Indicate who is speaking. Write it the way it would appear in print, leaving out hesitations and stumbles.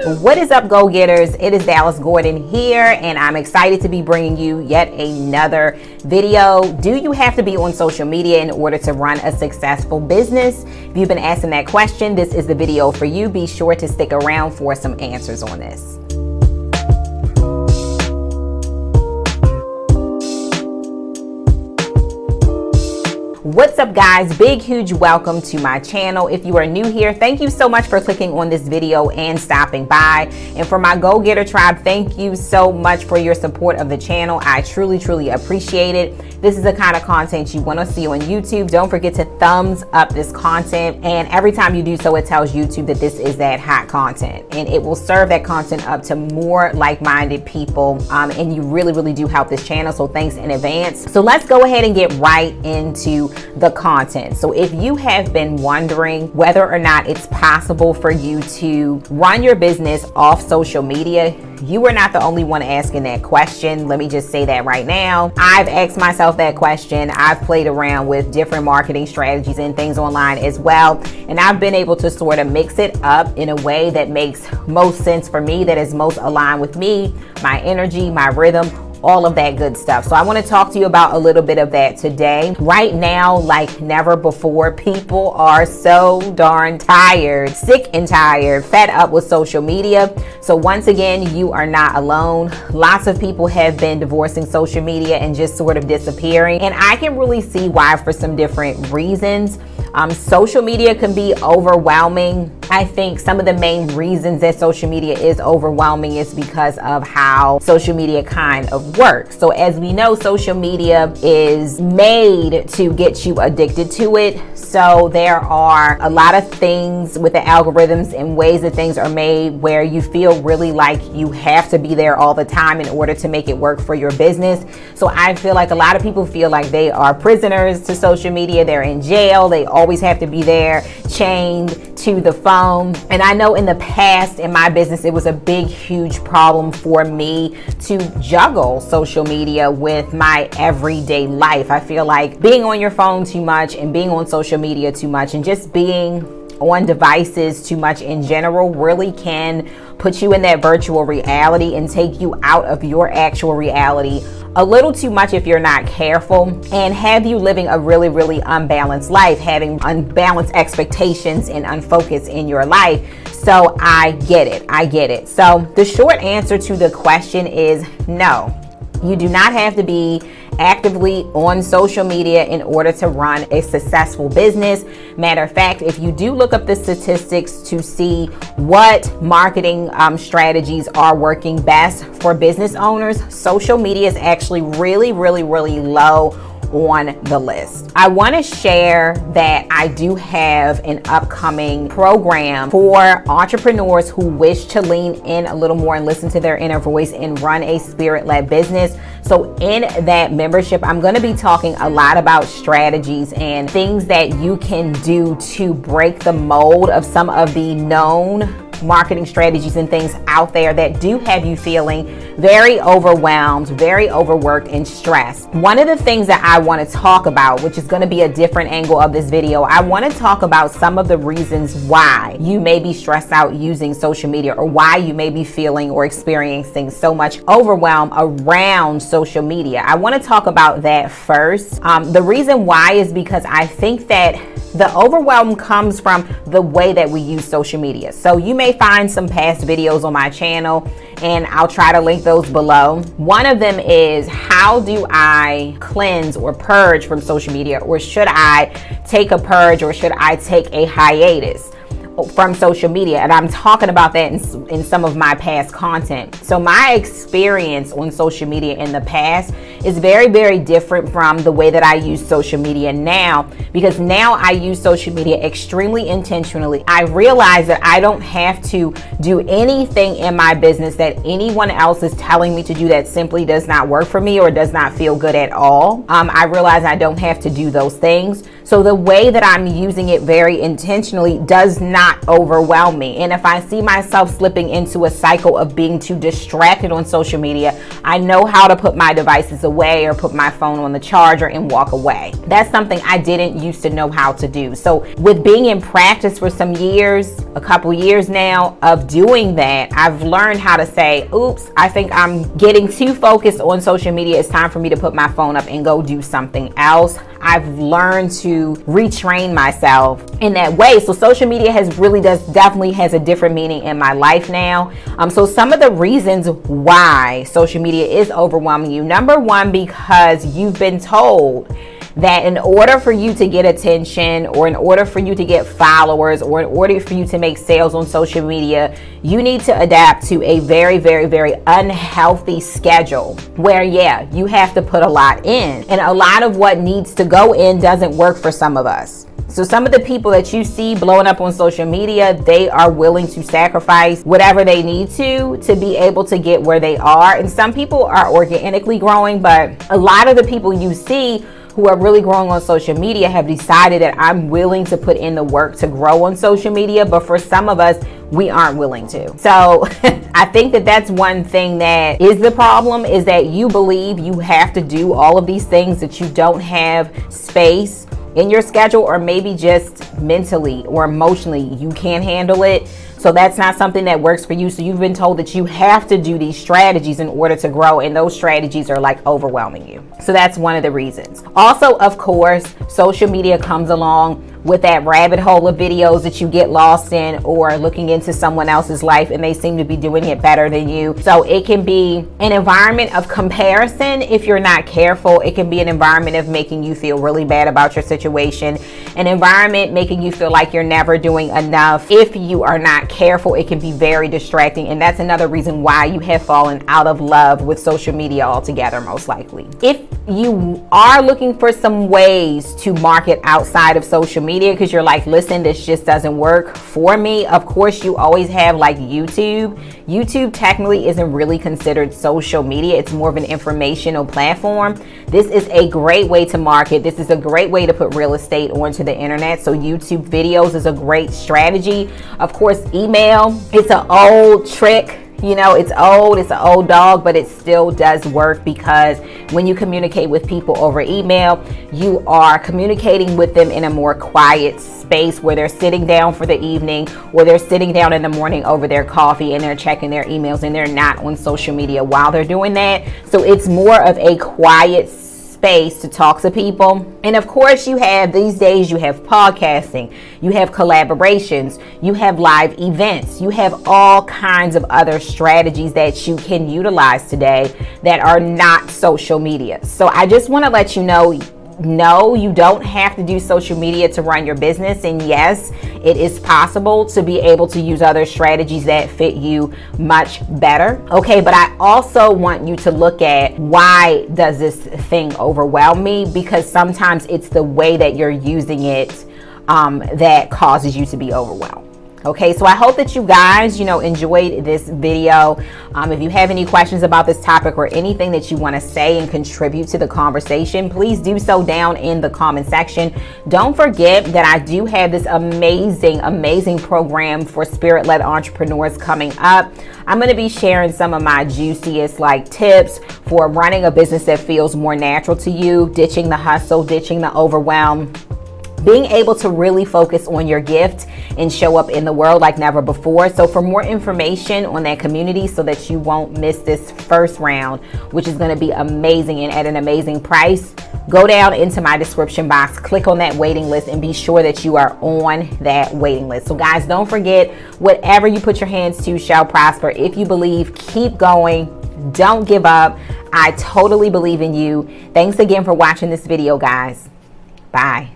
Speaker 1: What is up, go-getters? It is Dallas Gordon here, and I'm excited to be bringing you yet another video. Do you have to be on social media in order to run a successful business? If you've been asking that question, this is the video for you. Be sure to stick around for some answers on this. What's up, guys? Big, huge welcome to my channel. If you are new here, thank you so much for clicking on this video and stopping by. And for my go-getter tribe, thank you so much for your support of the channel. I truly appreciate it. This is the kind of content you want to see on YouTube. Don't forget to thumbs up this content. And every time you do so, it tells YouTube that this is that hot content. And it will serve that content up to more like-minded people. And you really do help this channel. So thanks in advance. So let's go ahead and get right into the content. So if you have been wondering whether or not it's possible for you to run your business off social media, you are not the only one asking that question. Let me just say that right now. I've asked myself that question. I've played around with different marketing strategies and things online as well. And I've been able to sort of mix it up in a way that makes most sense for me, that is most aligned with me, my energy, my rhythm, all of that good stuff. So I want to talk to you about a little bit of that today. Right now, like never before, people are so darn tired, sick and tired, fed up with social media. So once again, you are not alone. Lots of people have been divorcing social media and just sort of disappearing. And I can really see why for some different reasons. Social media can be overwhelming. I think some of the main reasons that social media is overwhelming is because of how social media kind of works. So as we know, social media is made to get you addicted to it. So there are a lot of things with the algorithms and ways that things are made where you feel really like you have to be there all the time in order to make it work for your business. So I feel like a lot of people feel like they are prisoners to social media. They're in jail. They always have to be there, chained to the phone. And I know in the past in my business, it was a big, huge problem for me to juggle social media with my everyday life. I feel like being on your phone too much and being on social media too much and just being on devices too much in general really can put you in that virtual reality and take you out of your actual reality a little too much if you're not careful, and have you living a really unbalanced life, having unbalanced expectations and unfocused in your life. So I get it. So the short answer to the question is no. You do not have to be actively on social media in order to run a successful business. Matter of fact, if you do look up the statistics to see what marketing strategies are working best for business owners, social media is actually really low on the list. I want to share that I do have an upcoming program for entrepreneurs who wish to lean in a little more and listen to their inner voice and run a spirit-led business. So in that membership, I'm going to be talking a lot about strategies and things that you can do to break the mold of some of the known marketing strategies and things out there that do have you feeling very overwhelmed, very overworked and stressed. One of the things that I want to talk about, which is going to be a different angle of this video, I want to talk about some of the reasons why you may be stressed out using social media, or why you may be feeling or experiencing so much overwhelm around social media. I want to talk about that first. The reason why is because I think that the overwhelm comes from the way that we use social media. So you may find some past videos on my channel, and I'll try to link those below. One of them is, how do I cleanse or purge from social media? Or should I take a purge, or should I take a hiatus from social media? And I'm talking about that in some of my past content. So my experience on social media in the past is very different from the way that I use social media now, because now I use social media extremely intentionally. I realize that I don't have to do anything in my business that anyone else is telling me to do that simply does not work for me or does not feel good at all. I realize I don't have to do those things. So the way that I'm using it very intentionally does not not overwhelm me. And if I see myself slipping into a cycle of being too distracted on social media, I know how to put my devices away or put my phone on the charger and walk away. That's something I didn't used to know how to do. So with being in practice for some years, a couple years now of doing that, I've learned how to say, oops, I think I'm getting too focused on social media. It's time for me to put my phone up and go do something else. I've learned to retrain myself in that way. So social media definitely has a different meaning in my life now. So some of the reasons why social media is overwhelming you. Number one, because you've been told that in order for you to get attention, or in order for you to get followers, or in order for you to make sales on social media, you need to adapt to a very, very, very unhealthy schedule where, you have to put a lot in. And a lot of what needs to go in doesn't work for some of us. So some of the people that you see blowing up on social media, they are willing to sacrifice whatever they need to be able to get where they are. And some people are organically growing, but a lot of the people you see who are really growing on social media have decided that I'm willing to put in the work to grow on social media. But for some of us, we aren't willing to. So I think that that's one thing that is the problem, is that you believe you have to do all of these things, that you don't have space in your schedule, or maybe just mentally or emotionally you can't handle it. So that's not something that works for you. So you've been told that you have to do these strategies in order to grow, and those strategies are like overwhelming you. So that's one of the reasons. Also, of course, social media comes along with that rabbit hole of videos that you get lost in, or looking into someone else's life and they seem to be doing it better than you. So it can be an environment of comparison if you're not careful. It can be an environment of making you feel really bad about your situation, an environment making you feel like you're never doing enough. If you are not careful, it can be very distracting, and that's another reason why you have fallen out of love with social media altogether, most likely. If you are looking for some ways to market outside of social media, because you're like, listen, this just doesn't work for me, of course you always have like YouTube. YouTube technically isn't really considered social media. It's more of an informational platform. This is a great way to market. This is a great way to put real estate onto the internet. So YouTube videos is a great strategy. Of course, email, it's an old trick. It's an old dog, but it still does work, because when you communicate with people over email, you are communicating with them in a more quiet space where they're sitting down for the evening, or they're sitting down in the morning over their coffee and they're checking their emails, and they're not on social media while they're doing that. So it's more of a quiet space to talk to people. And of course, these days you have podcasting, you have collaborations, you have live events, you have all kinds of other strategies that you can utilize today that are not social media. So I just want to let you know, no, you don't have to do social media to run your business. And yes, it is possible to be able to use other strategies that fit you much better. Okay, but I also want you to look at, why does this thing overwhelm me? Because sometimes it's the way that you're using it that causes you to be overwhelmed. Okay, so I hope that you guys, enjoyed this video. If you have any questions about this topic, or anything that you want to say and contribute to the conversation, please do so down in the comment section. Don't forget that I do have this amazing program for spirit-led entrepreneurs coming up. I'm going to be sharing some of my juiciest tips for running a business that feels more natural to you, ditching the hustle, ditching the overwhelm, being able to really focus on your gift and show up in the world like never before. So for more information on that community, so that you won't miss this first round, which is going to be amazing and at an amazing price, go down into my description box, click on that waiting list, and be sure that you are on that waiting list. So guys, don't forget, whatever you put your hands to shall prosper. If you believe, keep going. Don't give up. I totally believe in you. Thanks again for watching this video, guys. Bye.